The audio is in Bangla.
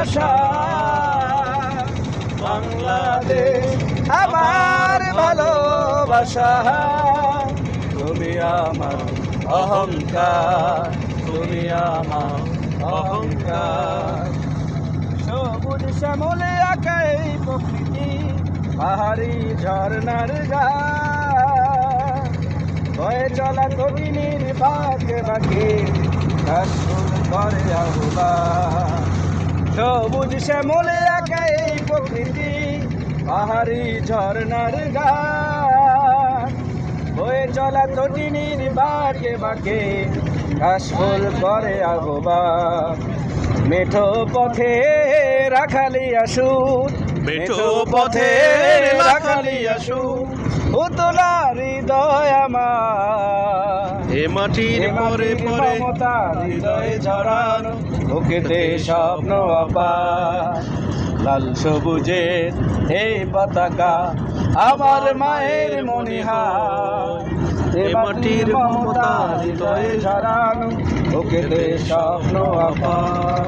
ভাষা বাংলাদেশ আমার ভালোবাসা, তুমি আমার অহংকার, তুমি আমার অহংকার। সবুজ শ্যামলে আঁকা এই প্রকৃতি, পাহাড়ি ঝর্ণার গা, বয়ে চলা কঠিনের বাঁকে বাঁকে কাশফুল করে আহ্বান। সবুজ শ্যামলে আঁকা এই প্রকৃতি, পাহাড়ি ঝর্ণার গা, বয়ে চলা কঠিনের বাঁকে বাঁকে কাশফুল করে আহ্বান। মেঠো পথে রাখালি আসুন, মেঠো পথে রাখালি আসুন, উতলা হৃদয় আমার, এ মাটির পরে পরে মমতা হৃদয়ে ঝরানো, বুকেতে স্বপ্ন আপার। লাল সবুজের এই পতাকা আমার মায়ের মনিহার, এ মাটির মমতা হৃদয়ে ঝরানো, বুকেতে স্বপ্ন আপার।